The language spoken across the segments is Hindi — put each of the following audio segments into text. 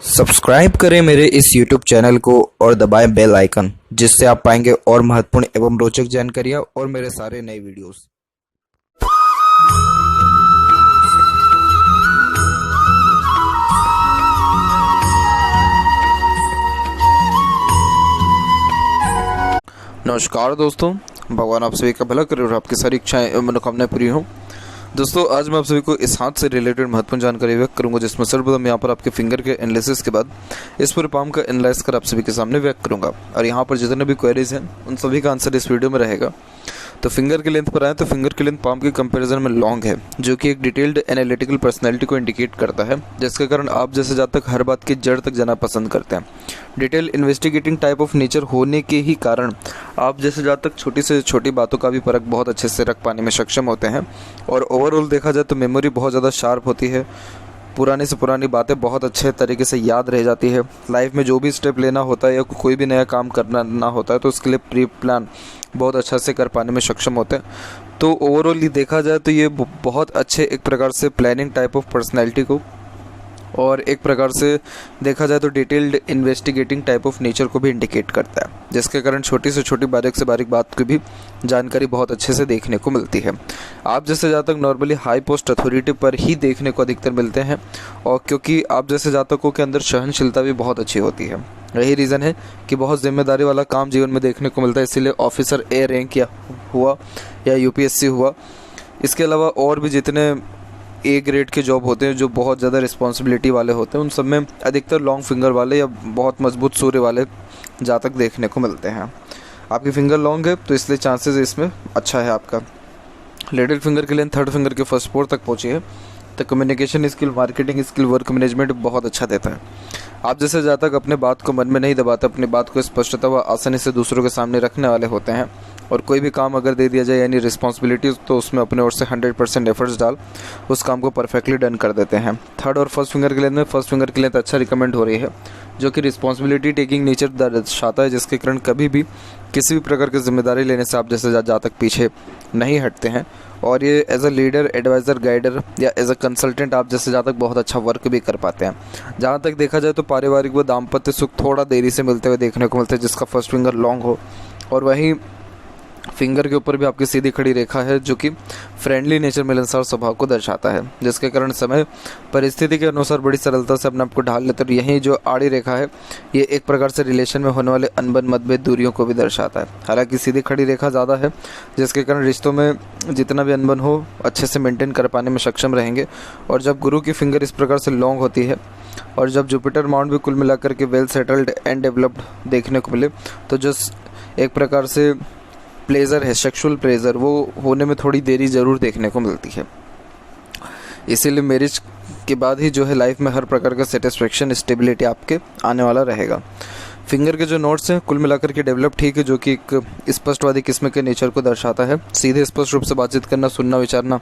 सब्सक्राइब करें मेरे इस YouTube चैनल को और दबाएं बेल आइकन, जिससे आप पाएंगे और महत्वपूर्ण एवं रोचक जानकारियां और मेरे सारे नए वीडियोस। नमस्कार दोस्तों, भगवान आप सभी का भला करे और आपकी सारी इच्छाएं एवं मनोकामनाएं पूरी हों। दोस्तों, आज मैं आप सभी को इस हाथ से रिलेटेड महत्वपूर्ण जानकारी व्यक्त करूंगा, जिसमें सर्वप्रथम यहाँ पर आपके फिंगर के एनालिसिस के बाद इस पूरे पाम का एनालाइज कर आप सभी के सामने व्यक्त करूंगा। और यहाँ पर जितने भी क्वेरीज हैं उन सभी का आंसर इस वीडियो में रहेगा। तो फिंगर की लेंथ पर आए तो फिंगर की लेंथ पाम के कंपैरिजन में लॉन्ग है, जो कि एक डिटेल्ड एनालिटिकल पर्सनैलिटी को इंडिकेट करता है, जिसके कारण आप जैसे जातक हर बात की जड़ तक जाना पसंद करते हैं। Detail investigating type of nature होने के ही कारण आप जैसे जातक छोटी से छोटी बातों का भी परख बहुत अच्छे से रख पाने में सक्षम होते हैं। और ओवरऑल देखा जाए तो मेमोरी बहुत ज़्यादा शार्प होती है, पुरानी से पुरानी बातें बहुत अच्छे तरीके से याद रह जाती है। लाइफ में जो भी स्टेप लेना होता है या कोई भी नया काम करना ना होता है तो उसके लिए प्री प्लान बहुत अच्छा से कर पाने में सक्षम होते हैं। तो ओवरऑल देखा जाए तो ये बहुत अच्छे एक प्रकार से प्लानिंग टाइप ऑफ पर्सनैलिटी को और एक प्रकार से देखा जाए तो detailed investigating type of nature को भी इंडिकेट करता है, जिसके कारण छोटी से छोटी बारीक से बारीक बात की भी जानकारी बहुत अच्छे से देखने को मिलती है। आप जैसे जातक नॉर्मली हाई पोस्ट अथॉरिटी पर ही देखने को अधिकतर मिलते हैं, और क्योंकि आप जैसे जातकों के अंदर सहनशीलता भी बहुत अच्छी होती है। यही रीज़न है कि बहुत जिम्मेदारी वाला काम जीवन में देखने को मिलता है, इसीलिए ऑफिसर ए रैंक हुआ या यूपीएससी हुआ, इसके अलावा और भी जितने ए ग्रेड के जॉब होते हैं जो बहुत ज़्यादा रिस्पॉन्सिबिलिटी वाले होते हैं, उन सब में अधिकतर लॉन्ग फिंगर वाले या बहुत मजबूत सूर्य वाले जातक देखने को मिलते हैं। आपकी फिंगर लॉन्ग है तो इसलिए चांसेस इसमें अच्छा है आपका। लिटिल फिंगर के लिए थर्ड फिंगर के फर्स्ट फोर तक पहुँची है तो communication skill, marketing skill, work management बहुत अच्छा देता है। आप जैसे जातक अपने बात को मन में नहीं दबाते, अपनी बात को स्पष्टता व आसानी से दूसरों के सामने रखने वाले होते हैं, और कोई भी काम अगर दे दिया जाए यानी रिस्पॉन्सिबिलिटीज़ तो उसमें अपने ओर से 100% एफर्ट्स डाल उस काम को परफेक्टली डन कर देते हैं। थर्ड और फर्स्ट फिंगर के लेंथ में फर्स्ट फिंगर की लेंथ अच्छा रिकमेंड हो रही है, जो कि रिस्पॉन्सिबिलिटी टेकिंग नेचर दर्शाता है, जिसके कारण कभी भी किसी भी प्रकार की जिम्मेदारी लेने से आप जैसे जातक पीछे नहीं हटते हैं। और ये as a leader, adviser, guider या एज अ कंसल्टेंट आप जैसे जातक बहुत अच्छा वर्क भी कर पाते हैं। जहाँ तक देखा जाए तो पारिवारिक व दाम्पत्य सुख थोड़ा देरी से मिलते हुए देखने को मिलते हैं, जिसका फर्स्ट फिंगर लॉन्ग हो। और वहीं फिंगर के ऊपर भी आपकी सीधी खड़ी रेखा है, जो कि फ्रेंडली नेचर, मिलनसार स्वभाव को दर्शाता है, जिसके कारण समय परिस्थिति के अनुसार बड़ी सरलता से अपने आप को ढाल लेते हैं। यही जो आड़ी रेखा है ये एक प्रकार से रिलेशन में होने वाले अनबन, मतभेद, दूरियों को भी दर्शाता है। हालांकि सीधी खड़ी रेखा ज़्यादा है, जिसके कारण रिश्तों में जितना भी अनबन हो अच्छे से मेंटेन कर पाने में सक्षम रहेंगे। और जब गुरु की फिंगर इस प्रकार से लॉन्ग होती है और जब जुपिटर माउंट भी कुल मिलाकर के वेल सेटल्ड एंड डेवलप्ड देखने को मिले, तो जो एक प्रकार से प्लेजर है, सेक्सुअल प्लेजर, वो होने में थोड़ी देरी ज़रूर देखने को मिलती है। इसीलिए मैरिज के बाद ही जो है लाइफ में हर प्रकार का सेटिस्फेक्शन, स्टेबिलिटी आपके आने वाला रहेगा। फिंगर के जो नोट्स हैं कुल मिलाकर के डेवलप ठीक है, जो कि एक स्पष्टवादी किस्म के नेचर को दर्शाता है। सीधे स्पष्ट रूप से बातचीत करना, सुनना, विचारना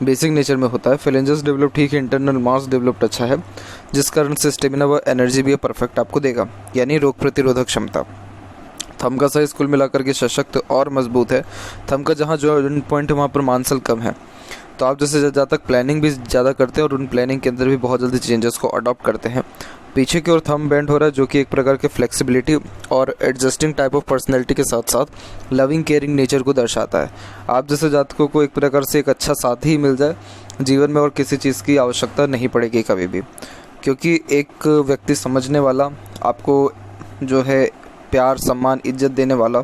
बेसिक नेचर में होता है। फेलेंजेस डेवलप ठीक है, इंटरनल मास डेवलप्ड अच्छा है, जिस कारण से स्टेमिना व एनर्जी भी परफेक्ट आपको देगा, यानी रोग प्रतिरोधक क्षमता। थंब का साइज कुल मिलाकर के सशक्त और मजबूत है। थंब का जहाँ जॉइंट पॉइंट है वहाँ पर मांसल कम है, तो आप जैसे जातक प्लानिंग भी ज़्यादा करते हैं और उन प्लानिंग के अंदर भी बहुत जल्दी चेंजेस को अडॉप्ट करते हैं। पीछे की ओर थंब बेंड हो रहा है, जो कि एक प्रकार के फ्लेक्सिबिलिटी और एडजस्टिंग टाइप ऑफ पर्सनैलिटी के साथ साथ लविंग केयरिंग नेचर को दर्शाता है। आप जैसे जातकों को एक प्रकार से एक अच्छा साथी मिल जाए जीवन में और किसी चीज़ की आवश्यकता नहीं पड़ेगी कभी भी, क्योंकि एक व्यक्ति समझने वाला, आपको जो है प्यार, सम्मान, इज्जत देने वाला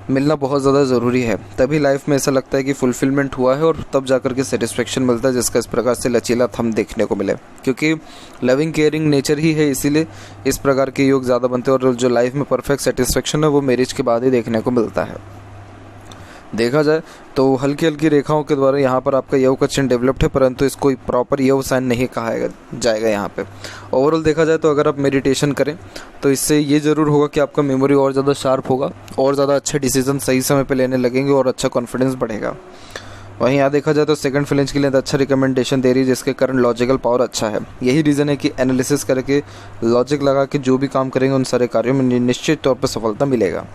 मिलना बहुत ज़्यादा ज़रूरी है। तभी लाइफ में ऐसा लगता है कि फुलफिलमेंट हुआ है और तब जाकर के सेटिस्फेक्शन मिलता है, जिसका इस प्रकार से लचीला थंब देखने को मिले, क्योंकि लविंग केयरिंग नेचर ही है, इसीलिए इस प्रकार के योग ज़्यादा बनते हैं। और जो लाइफ में परफेक्ट सेटिस्फेक्शन है वो मैरिज के बाद ही देखने को मिलता है। देखा जाए तो हल्की हल्की रेखाओं के द्वारा यहाँ पर आपका यव का चिन्ह डेवलप्ड है, परंतु इसको प्रॉपर यव साइन नहीं कहा जाएगा यहाँ पे। ओवरऑल देखा जाए तो अगर आप मेडिटेशन करें तो इससे ये ज़रूर होगा कि आपका मेमोरी और ज़्यादा शार्प होगा और ज़्यादा अच्छे डिसीजन सही समय पे लेने लगेंगे और अच्छा कॉन्फिडेंस बढ़ेगा। वहीं यहाँ देखा जाए तो सेकंड फ्लेंज के लिए अच्छा रिकमेंडेशन दे रही है, जिसके कारण लॉजिकल पावर अच्छा है। यही रीज़न है कि एनालिसिस करके लॉजिक लगा के जो भी काम करेंगे उन सारे कार्यों में निश्चित तौर पर सफलता मिलेगा।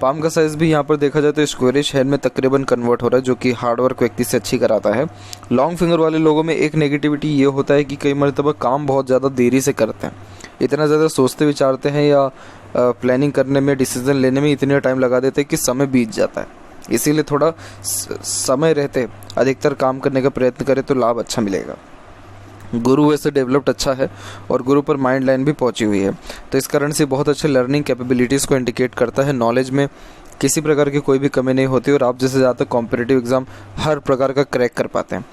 पाम का साइज़ भी यहाँ पर देखा जाए तो स्क्वेरिश हैंड में तकरीबन कन्वर्ट हो रहा है, जो कि हार्डवर्क व्यक्ति से अच्छी कराता है। लॉन्ग फिंगर वाले लोगों में एक नेगेटिविटी ये होता है कि कई मरतबा काम बहुत ज़्यादा देरी से करते हैं, इतना ज़्यादा सोचते विचारते हैं या प्लानिंग करने में, डिसीजन लेने में इतना टाइम लगा देते हैं कि समय बीत जाता है। इसीलिए थोड़ा समय रहते अधिकतर काम करने का प्रयत्न करें तो लाभ अच्छा मिलेगा। गुरु वैसे डेवलप्ड अच्छा है और गुरु पर माइंड लाइन भी पहुंची हुई है, तो इस कारण से बहुत अच्छे लर्निंग कैपेबिलिटीज़ को इंडिकेट करता है। नॉलेज में किसी प्रकार की कोई भी कमी नहीं होती और आप जैसे ज़्यादातर कॉम्पिटिटिव एग्जाम हर प्रकार का क्रैक कर पाते हैं।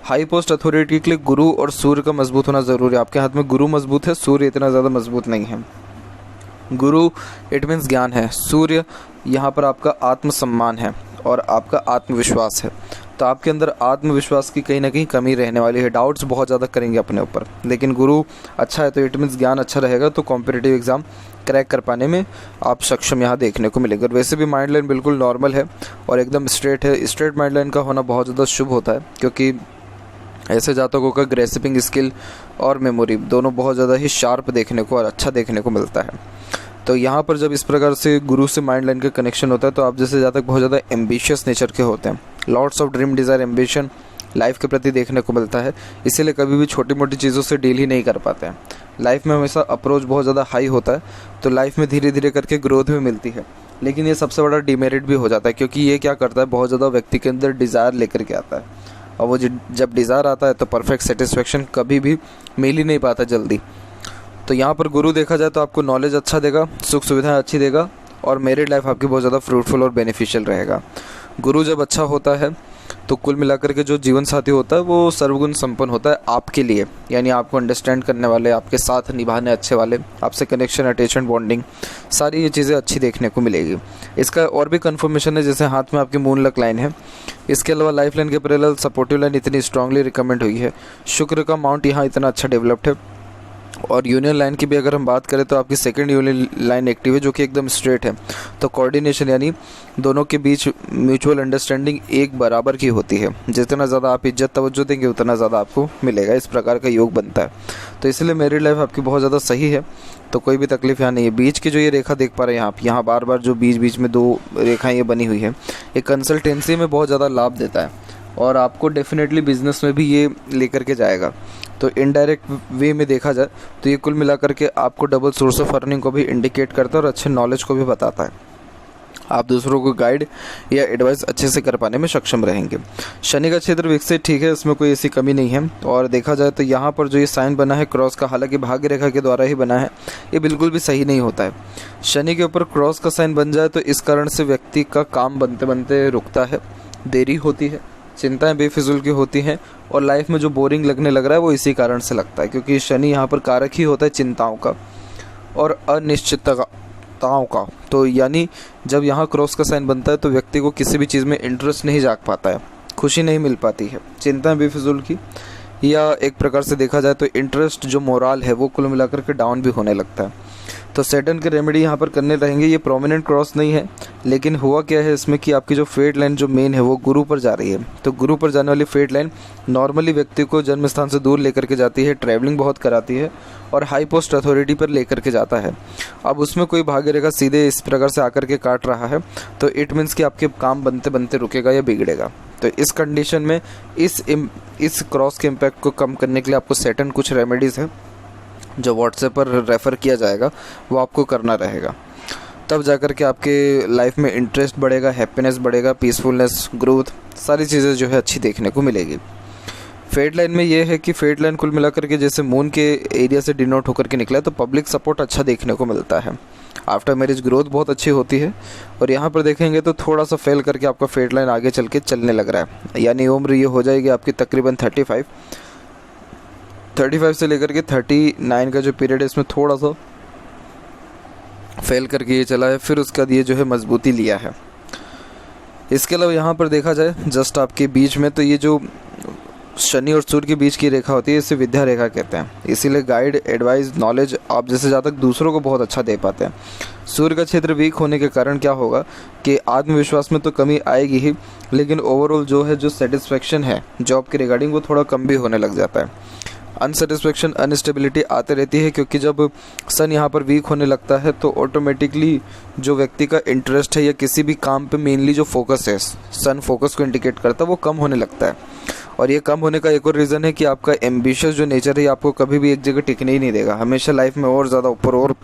हाई पोस्ट अथॉरिटी के लिए गुरु और सूर्य का मजबूत होना ज़रूरी है। आपके हाथ में गुरु मजबूत है, सूर्य इतना ज़्यादा मजबूत नहीं है। गुरु इट मीन्स ज्ञान है, सूर्य यहाँ पर आपका आत्मसम्मान है और आपका आत्मविश्वास है। तो आपके अंदर आत्मविश्वास की कहीं ना कहीं कमी रहने वाली है, डाउट्स बहुत ज़्यादा करेंगे अपने ऊपर। लेकिन गुरु अच्छा है तो इट मीन्स ज्ञान अच्छा रहेगा, तो कॉम्पिटिटिव एग्ज़ाम क्रैक कर पाने में आप सक्षम यहाँ देखने को मिलेगा। और वैसे भी माइंड लाइन बिल्कुल नॉर्मल है और एकदम स्ट्रेट है। स्ट्रेट माइंड लाइन का होना बहुत ज़्यादा शुभ होता है, क्योंकि ऐसे जातकों का ग्रेस्पिंग स्किल और मेमोरी दोनों बहुत ज़्यादा ही शार्प देखने को और अच्छा देखने को मिलता है। तो यहाँ पर जब इस प्रकार से गुरु से माइंड लाइन का कनेक्शन होता है तो आप जैसे जातक बहुत ज़्यादा एम्बिशियस नेचर के होते हैं। Lots of dream, desire, ambition life के प्रति देखने को मिलता है। इसीलिए कभी भी छोटी मोटी चीज़ों से डील ही नहीं कर पाते हैं। लाइफ में हमेशा अप्रोच बहुत ज़्यादा हाई होता है, तो लाइफ में धीरे धीरे करके ग्रोथ भी मिलती है। लेकिन ये सबसे बड़ा डिमेरिट भी हो जाता है, क्योंकि ये क्या करता है, बहुत ज़्यादा व्यक्ति के अंदर डिज़ायर लेकर के आता है, और वो जब डिज़ायर आता है तो परफेक्ट सेटिस्फेक्शन कभी भी मिल ही नहीं पाता जल्दी। तो यहाँ पर गुरु देखा जाए तो आपको नॉलेज अच्छा देगा, सुख सुविधाएं अच्छी देगा और मैरिड लाइफ आपकी बहुत ज़्यादा फ्रूटफुल और बेनिफिशियल रहेगा। गुरु जब अच्छा होता है तो कुल मिलाकर के जो जीवन साथी होता है वो सर्वगुण संपन्न होता है आपके लिए, यानी आपको अंडरस्टैंड करने वाले, आपके साथ निभाने अच्छे वाले, आपसे कनेक्शन, अटैचमेंट, बॉन्डिंग, सारी ये चीज़ें अच्छी देखने को मिलेगी। इसका और भी कन्फर्मेशन है, जैसे हाथ में आपकी मून लक लाइन है। इसके अलावा लाइफ लाइन के पैरेलल सपोर्टिव लाइन इतनी स्ट्रांगली रिकमेंड हुई है। शुक्र का माउंट यहाँ इतना अच्छा डेवलप्ड है। और यूनियन लाइन की भी अगर हम बात करें तो आपकी सेकंड यूनियन लाइन एक्टिव है, जो कि एकदम स्ट्रेट है। तो कोऑर्डिनेशन यानी दोनों के बीच म्यूचुअल अंडरस्टैंडिंग एक बराबर की होती है। जितना ज़्यादा आप इज्जत तवज्जो देंगे उतना ज़्यादा आपको मिलेगा, इस प्रकार का योग बनता है। तो इसलिए मैरिड लाइफ आपकी बहुत ज़्यादा सही है, तो कोई भी तकलीफ यहाँ नहीं है। बीच की जो ये रेखा देख पा रहे हैं आप, यहाँ बार बार जो बीच बीच में दो रेखाएँ ये बनी हुई है, ये कंसल्टेंसी में बहुत ज़्यादा लाभ देता है और आपको डेफिनेटली बिजनेस में भी ये लेकर के जाएगा। तो इनडायरेक्ट वे में देखा जाए तो ये कुल मिलाकर के आपको डबल सोर्स ऑफ अर्निंग को भी इंडिकेट करता है और अच्छे नॉलेज को भी बताता है। आप दूसरों को गाइड या एडवाइस अच्छे से कर पाने में सक्षम रहेंगे। शनि का क्षेत्र विकसित ठीक है, इसमें कोई ऐसी कमी नहीं है। और देखा जाए तो यहाँ पर जो ये साइन बना है क्रॉस का, हालांकि भाग्य रेखा के द्वारा ही बना है, ये बिल्कुल भी सही नहीं होता है। शनि के ऊपर क्रॉस का साइन बन जाए तो इस कारण से व्यक्ति का काम बनते बनते रुकता है, देरी होती है, चिंताएं बेफिजूल की होती हैं और लाइफ में जो बोरिंग लगने लग रहा है वो इसी कारण से लगता है, क्योंकि शनि यहाँ पर कारक ही होता है चिंताओं का और अनिश्चितताओं का। तो यानी जब यहाँ क्रॉस का साइन बनता है तो व्यक्ति को किसी भी चीज़ में इंटरेस्ट नहीं जाग पाता है, खुशी नहीं मिल पाती है, चिंताएं बेफिजूल की, या एक प्रकार से देखा जाए तो इंटरेस्ट जो मोरल है वो कुल मिलाकर के डाउन भी होने लगता है। तो सैटर्न के रेमेडी यहाँ पर करने रहेंगे। ये प्रोमिनेंट क्रॉस नहीं है, लेकिन हुआ क्या है इसमें कि आपकी जो फेट लाइन जो मेन है वो गुरु पर जा रही है। तो गुरु पर जाने वाली फेट लाइन नॉर्मली व्यक्ति को जन्म स्थान से दूर लेकर के जाती है, ट्रैवलिंग बहुत कराती है और हाई पोस्ट अथॉरिटी पर लेकर के जाता है। अब उसमें कोई भाग्य रेखा सीधे इस प्रकार से आकर के काट रहा है तो इट मीन्स कि आपके काम बनते बनते रुकेगा या बिगड़ेगा। तो इस कंडीशन में इस क्रॉस के इम्पैक्ट को कम करने के लिए आपको सैटर्न कुछ रेमेडीज़ हैं जो व्हाट्सएप पर रेफ़र किया जाएगा, वो आपको करना रहेगा। तब जाकर के आपके लाइफ में इंटरेस्ट बढ़ेगा, हैप्पीनेस बढ़ेगा, पीसफुलनेस, ग्रोथ, सारी चीज़ें जो है अच्छी देखने को मिलेगी। फेट लाइन में ये है कि फेट लाइन कुल मिलाकर के जैसे मून के एरिया से डिनोट होकर के निकला है तो पब्लिक सपोर्ट अच्छा देखने को मिलता है। आफ्टर मैरिज ग्रोथ बहुत अच्छी होती है और यहाँ पर देखेंगे तो थोड़ा सा फेल करके आपका फेट लाइन आगे चल के चलने लग रहा है, यानी उम्र ये हो जाएगी आपकी तकरीबन 35 से लेकर के 39 का जो पीरियड है इसमें थोड़ा सा फेल करके ये चला है, फिर उसका ये जो है मजबूती लिया है। इसके अलावा यहाँ पर देखा जाए जस्ट आपके बीच में तो ये जो शनि और सूर्य के बीच की रेखा होती है इसे विद्या रेखा कहते हैं। इसीलिए गाइड, एडवाइस, नॉलेज आप जैसे ज़्यादा दूसरों को बहुत अच्छा दे पाते हैं। सूर्य का क्षेत्र वीक होने के कारण क्या होगा कि आत्मविश्वास में तो कमी आएगी ही, लेकिन ओवरऑल जो है जो सेटिस्फेक्शन है जॉब के रिगार्डिंग वो थोड़ा कम भी होने लग जाता है। अनसेटिस्फेक्शन, अनस्टेबिलिटी आते रहती है, क्योंकि जब सन यहाँ पर वीक होने लगता है तो ऑटोमेटिकली जो व्यक्ति का इंटरेस्ट है या किसी भी काम पे मेनली जो फोकस है, सन फोकस को इंडिकेट करता है, वो कम होने लगता है और ये कम होने का एक और रीज़न है कि आपका एम्बिशियस जो नेचर है ये आपको कभी भी एक जगह टिकने ही नहीं देगा, हमेशा लाइफ में और ज़्यादा ऊपर और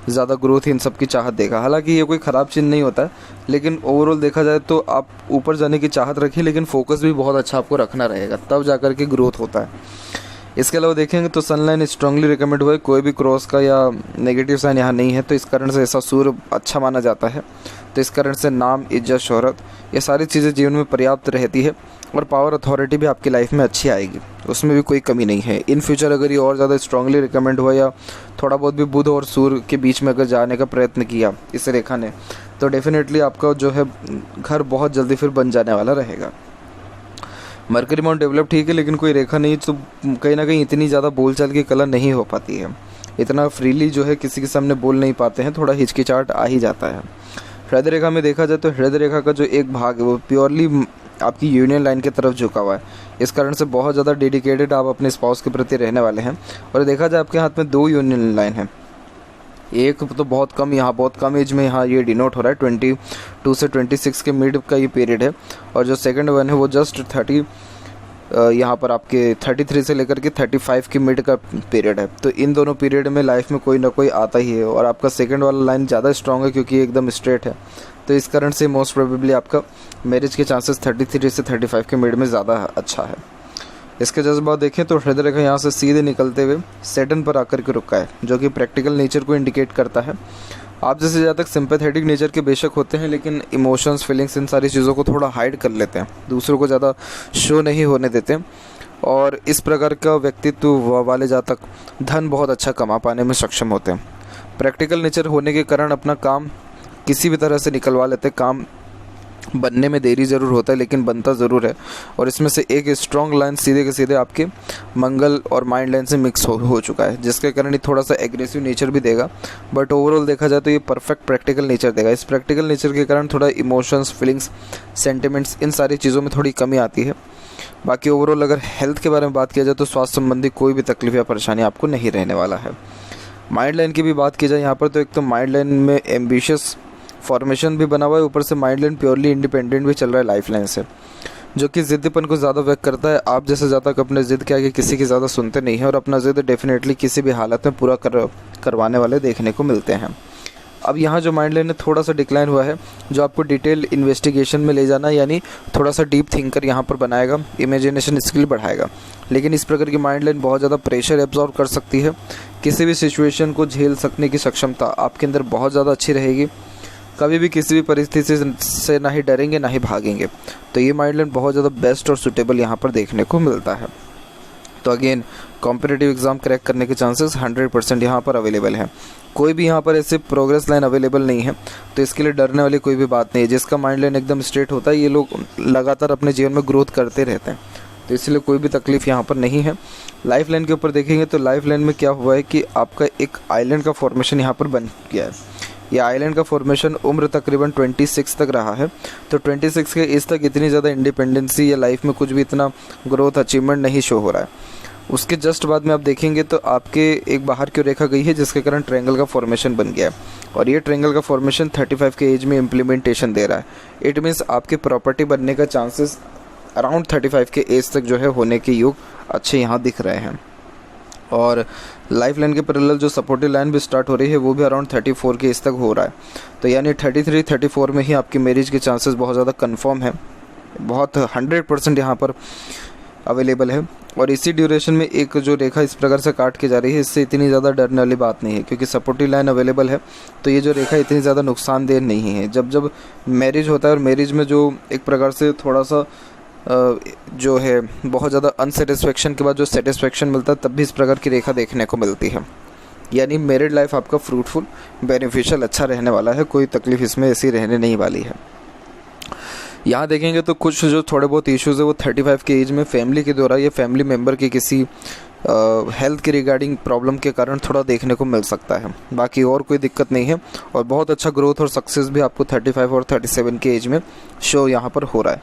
ज़्यादा ग्रोथ इन सब की चाहत देगा। हालांकि ये कोई ख़राब चीज़ नहीं होता है, लेकिन ओवरऑल देखा जाए तो आप ऊपर जाने की चाहत रखिए, लेकिन फोकस भी बहुत अच्छा आपको रखना रहेगा, तब जा कर के ग्रोथ होता है। इसके अलावा देखेंगे तो सनलाइन स्ट्रांगली रिकमेंड हुआ है, कोई भी क्रॉस का या नेगेटिव साइन यहाँ नहीं है, तो इस कारण से ऐसा सूर्य अच्छा माना जाता है। तो इस कारण से नाम, इज्जत, शोहरत, ये सारी चीज़ें जीवन में पर्याप्त रहती है और पावर अथॉरिटी भी आपकी लाइफ में अच्छी आएगी, उसमें भी कोई कमी नहीं है। इन फ्यूचर अगर ये और ज़्यादा स्ट्रांगली रिकमेंड हुआ या थोड़ा बहुत भी बुध और सूर्य के बीच में अगर जाने का प्रयत्न किया इस रेखा ने, तो डेफिनेटली आपका जो है घर बहुत जल्दी फिर बन जाने वाला रहेगा। मरकरी माउंट डेवलप ठीक है, लेकिन कोई रेखा नहीं तो कहीं ना कहीं इतनी ज़्यादा बोलचाल की कला नहीं हो पाती है, इतना फ्रीली जो है किसी के सामने बोल नहीं पाते हैं, थोड़ा हिचकिचाहट आ ही जाता है। हृदय रेखा में देखा जाए तो हृदय रेखा का जो एक भाग है वो प्योरली आपकी यूनियन लाइन की तरफ झुका हुआ है, इस कारण से बहुत ज़्यादा डेडिकेटेड आप अपने स्पाउस के प्रति रहने वाले हैं। और देखा जाए आपके हाथ में 2 यूनियन लाइन है, एक तो बहुत कम, यहाँ बहुत कम एज में यहाँ ये डिनोट हो रहा है, 22 से 26 के मिड का ये पीरियड है, और जो सेकंड वन है वो जस्ट 30 यहाँ पर आपके 33 से लेकर के 35 की मिड का पीरियड है। तो इन दोनों पीरियड में लाइफ में कोई ना कोई आता ही है, और आपका सेकंड वाला लाइन ज़्यादा स्ट्रॉन्ग है क्योंकि एकदम स्ट्रेट है, तो इस कारण से मोस्ट प्रोबेबली आपका मैरिज के चांसेस 33 से 35 के मिड में ज़्यादा अच्छा है। इसके जज्बात देखें तो हृदय रेखा यहाँ से सीधे निकलते हुए सैटर्न पर आकर के रुका है, जो कि प्रैक्टिकल नेचर को इंडिकेट करता है। आप जैसे ज़्यादा तक सिंपैथेटिक नेचर के बेशक होते हैं, लेकिन इमोशंस, फीलिंग्स, इन सारी चीज़ों को थोड़ा हाइड कर लेते हैं, दूसरों को ज़्यादा शो नहीं होने देते, और इस प्रकार का व्यक्तित्व वाले जातक धन बहुत अच्छा कमा पाने में सक्षम होते हैं। प्रैक्टिकल नेचर होने के कारण अपना काम किसी भी तरह से निकलवा लेते हैं, काम बनने में देरी ज़रूर होता है लेकिन बनता ज़रूर है। और इसमें से एक स्ट्रॉन्ग लाइन सीधे के सीधे आपके मंगल और माइंड लाइन से मिक्स हो चुका है, जिसके कारण ये थोड़ा सा एग्रेसिव नेचर भी देगा, बट ओवरऑल देखा जाए तो ये परफेक्ट प्रैक्टिकल नेचर देगा। इस प्रैक्टिकल नेचर के कारण थोड़ा इमोशंस, फीलिंग्स, सेंटिमेंट्स, इन सारी चीज़ों में थोड़ी कमी आती है। बाकी ओवरऑल अगर हेल्थ के बारे में बात किया जाए तो स्वास्थ्य संबंधी कोई भी तकलीफ या परेशानी आपको नहीं रहने वाला है। माइंड लाइन की भी बात की जाए यहाँ पर, तो एक तो माइंड लाइन में एम्बिशियस फॉर्मेशन भी बना हुआ है, ऊपर से माइंड लाइन प्योरली इंडिपेंडेंट भी चल रहा है लाइफ लाइन से, जो कि ज़िद्दीपन को ज़्यादा व्यक्त करता है। आप जैसे ज़्यादा अपने ज़िद के आगे किसी की ज़्यादा सुनते नहीं हैं, और अपना ज़िद डेफिनेटली किसी भी हालत में पूरा करवाने वाले देखने को मिलते हैं। अब यहाँ जो माइंड लाइन है थोड़ा सा डिक्लाइन हुआ है, जो आपको डिटेल इन्वेस्टिगेशन में ले जाना, यानी थोड़ा सा डीप थिंकर यहाँ पर बनाएगा, इमेजिनेशन स्किल बढ़ाएगा। लेकिन इस प्रकार की माइंड लाइन बहुत ज़्यादा प्रेशर एब्जॉर्ब कर सकती है, किसी भी सिचुएशन को झेल सकने की क्षमता आपके अंदर बहुत ज़्यादा अच्छी रहेगी, कभी भी किसी भी परिस्थिति से ना ही डरेंगे ना ही भागेंगे। तो ये माइंड लाइन बहुत ज़्यादा बेस्ट और सूटेबल यहाँ पर देखने को मिलता है। तो अगेन कॉम्पिटिटिव एग्ज़ाम क्रैक करने के चांसेस 100% यहाँ पर अवेलेबल हैं। कोई भी यहाँ पर ऐसे प्रोग्रेस लाइन अवेलेबल नहीं है, तो इसके लिए डरने वाली कोई भी बात नहीं है। जिसका माइंड लाइन एकदम स्ट्रेट होता है, ये लोग लगातार अपने जीवन में ग्रोथ करते रहते हैं, तो इसलिए कोई भी तकलीफ़ यहाँ पर नहीं है। लाइफ लाइन के ऊपर देखेंगे तो लाइफ लाइन में क्या हुआ है कि आपका एक आइलैंड का फॉर्मेशन यहाँ पर बन गया है। ये आइलैंड का फॉर्मेशन उम्र तकरीबन 26 तक रहा है, तो 26 के इस तक इतनी ज़्यादा इंडिपेंडेंसी या लाइफ में कुछ भी इतना ग्रोथ अचीवमेंट नहीं शो हो रहा है। उसके जस्ट बाद में आप देखेंगे तो आपके एक बाहर की रेखा गई है, जिसके कारण ट्रायंगल का फॉर्मेशन बन गया है, और ये ट्रायंगल का फॉर्मेशन 35 के एज में इम्प्लीमेंटेशन दे रहा है। इट मीन्स आपके प्रॉपर्टी बनने का चांसेस अराउंड 35 के एज तक जो है होने के योग अच्छे यहाँ दिख रहे हैं। और लाइफ लाइन के पैरेलल जो सपोर्टिव लाइन भी स्टार्ट हो रही है वो भी अराउंड 34 के एज तक हो रहा है, तो यानी 33-34 में ही आपकी मैरिज के चांसेस बहुत ज़्यादा कंफर्म है, बहुत 100% यहाँ पर अवेलेबल है। और इसी ड्यूरेशन में एक जो रेखा इस प्रकार से काट के जा रही है, इससे इतनी ज़्यादा डरने वाली बात नहीं है, क्योंकि सपोर्टिव लाइन अवेलेबल है, तो ये जो रेखा इतनी ज़्यादा नुकसानदेह नहीं है। जब मैरिज होता है और मैरिज में जो एक प्रकार से थोड़ा सा जो है बहुत ज़्यादा अनसेटिस्फेक्शन के बाद जो सेटिस्फेक्शन मिलता है, तब भी इस प्रकार की रेखा देखने को मिलती है। यानी मैरिड लाइफ आपका फ्रूटफुल, बेनिफिशियल, अच्छा रहने वाला है, कोई तकलीफ इसमें ऐसी रहने नहीं वाली है। यहाँ देखेंगे तो कुछ जो थोड़े बहुत इश्यूज़ है वो 35 के एज में फैमिली के द्वारा या फैमिली मेम्बर की किसी हेल्थ के रिगार्डिंग प्रॉब्लम के कारण थोड़ा देखने को मिल सकता है। बाकी और कोई दिक्कत नहीं है, और बहुत अच्छा ग्रोथ और सक्सेस भी आपको 35 और 37 के एज में शो यहाँ पर हो रहा है।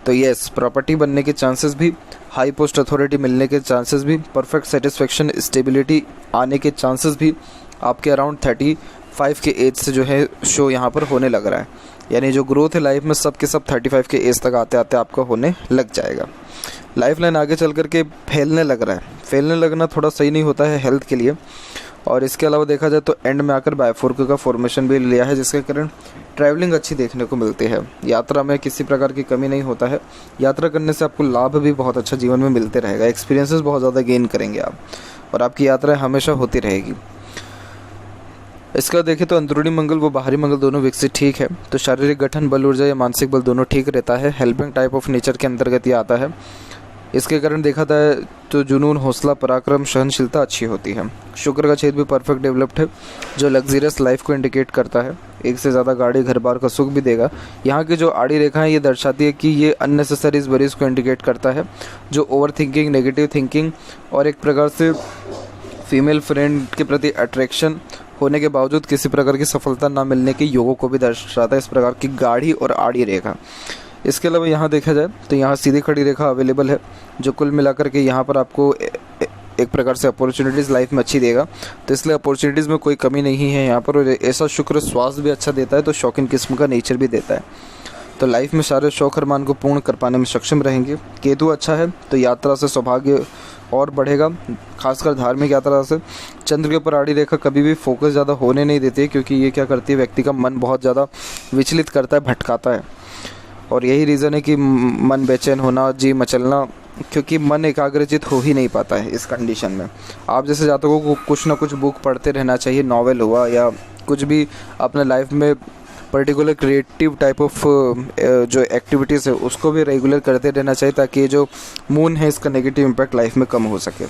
तो येस, प्रॉपर्टी बनने के चांसेस भी, हाई पोस्ट अथॉरिटी मिलने के चांसेस भी, परफेक्ट सेटिस्फेक्शन, स्टेबिलिटी आने के चांसेस भी आपके अराउंड 35 के एज से जो है शो यहाँ पर होने लग रहा है। यानी जो ग्रोथ है लाइफ में सब के सब 35 के एज तक आते आते आपका होने लग जाएगा। लाइफ लाइन आगे चल करके फैलने लग रहा है। फैलने लगना थोड़ा सही नहीं होता है हेल्थ के लिए। और इसके अलावा देखा जाए तो एंड में आकर बायफोर्क का फॉर्मेशन भी लिया है, जिसके कारण ट्रैवलिंग अच्छी देखने को मिलती है। यात्रा में किसी प्रकार की कमी नहीं होता है। यात्रा करने से आपको लाभ भी बहुत अच्छा जीवन में मिलते रहेगा। एक्सपीरियंसेस बहुत ज़्यादा गेन करेंगे आप, और आपकी यात्रा हमेशा होती रहेगी। इसका देखें तो अंदरूनी मंगल व बाहरी मंगल दोनों विकसित ठीक है, तो शारीरिक गठन, बल, ऊर्जा या मानसिक बल दोनों ठीक रहता है। हेल्पिंग टाइप ऑफ नेचर के अंतर्गत ये आता है। इसके कारण देखा जाए तो जुनून, हौसला, पराक्रम, सहनशीलता अच्छी होती है। शुक्र का छेद भी परफेक्ट डेवलप्ड है, जो लग्जरियस लाइफ को इंडिकेट करता है। एक से ज़्यादा गाड़ी, घर बार का सुख भी देगा। यहाँ की जो आड़ी रेखा है ये दर्शाती है कि ये अननेसेसरी वरीज को इंडिकेट करता है, जो ओवर थिंकिंग, नेगेटिव थिंकिंग और एक प्रकार से फीमेल फ्रेंड के प्रति अट्रैक्शन होने के बावजूद किसी प्रकार की सफलता ना मिलने के योगों को भी दर्शाता है इस प्रकार की गाढ़ी और आड़ी रेखा। इसके अलावा यहाँ देखा जाए तो यहाँ सीधी खड़ी रेखा अवेलेबल है, जो कुल मिलाकर के यहाँ पर आपको एक प्रकार से अपॉर्चुनिटीज़ लाइफ में अच्छी देगा। तो इसलिए अपॉर्चुनिटीज़ में कोई कमी नहीं है यहाँ पर। और ऐसा शुक्र स्वास्थ्य भी अच्छा देता है, तो शौकीन किस्म का नेचर भी देता है। तो लाइफ में सारे शौक अरमान को पूर्ण कर पाने में सक्षम रहेंगे। केतु अच्छा है, तो यात्रा से सौभाग्य और बढ़ेगा, खासकर धार्मिक यात्रा से। चंद्र के ऊपर आड़ी रेखा कभी भी फोकस ज़्यादा होने नहीं देती है, क्योंकि ये क्या करती है, व्यक्ति का मन बहुत ज़्यादा विचलित करता है, भटकाता है। और यही रीज़न है कि मन बेचैन होना, जी मचलना, क्योंकि मन एकाग्रचित हो ही नहीं पाता है इस कंडीशन में। आप जैसे जातकों को कुछ ना कुछ बुक पढ़ते रहना चाहिए, नॉवेल हुआ या कुछ भी अपने लाइफ में पर्टिकुलर क्रिएटिव टाइप ऑफ जो एक्टिविटीज़ है उसको भी रेगुलर करते रहना चाहिए, ताकि ये जो मून है इसका नेगेटिव इम्पैक्ट लाइफ में कम हो सके।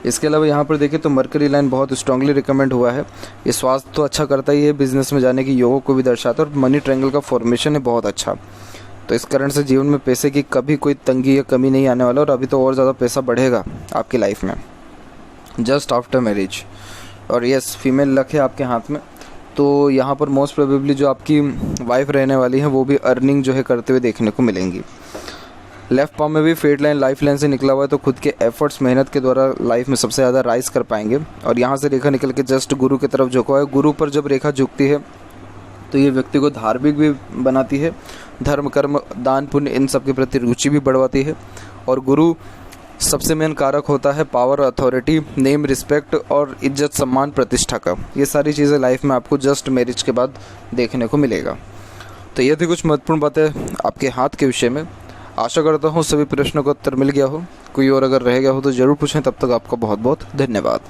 इसके अलावा यहाँ पर देखें तो मरकरी लाइन बहुत स्ट्रांगली रिकमेंड हुआ है। ये स्वास्थ्य तो अच्छा करता ही है, बिजनेस में जाने की योगों को भी दर्शाता है, और मनी ट्रायंगल का फॉर्मेशन है बहुत अच्छा। तो इस कारण से जीवन में पैसे की कभी कोई तंगी या कमी नहीं आने वाला, और अभी तो और ज़्यादा पैसा बढ़ेगा आपकी लाइफ में जस्ट आफ्टर मैरिज। और यस, फीमेल लक है आपके हाथ में, तो यहाँ पर मोस्ट प्रोबेबली जो आपकी वाइफ रहने वाली है वो भी अर्निंग जो है करते हुए देखने को मिलेंगी। लेफ्ट पाम में भी फेट लाइन लाइफ लाइन से निकला हुआ है, तो खुद के एफर्ट्स, मेहनत के द्वारा लाइफ में सबसे ज़्यादा राइज कर पाएंगे। और यहाँ से रेखा निकल के जस्ट गुरु की तरफ झुका है। गुरु पर जब रेखा झुकती है तो ये व्यक्ति को धार्मिक भी बनाती है, धर्म, कर्म, दान, पुण्य इन सब के प्रति रुचि भी बढ़वाती है। और गुरु सबसे मेन कारक होता है पावर, अथॉरिटी, नेम, रिस्पेक्ट और इज्जत, सम्मान, प्रतिष्ठा का। ये सारी चीज़ें लाइफ में आपको जस्ट मैरिज के बाद देखने को मिलेगा। तो ये थी कुछ महत्वपूर्ण बातें आपके हाथ के विषय में। आशा करता हूँ सभी प्रश्नों का उत्तर मिल गया हो। कोई और अगर रह गया हो तो ज़रूर पूछें। तब तक आपका बहुत बहुत धन्यवाद।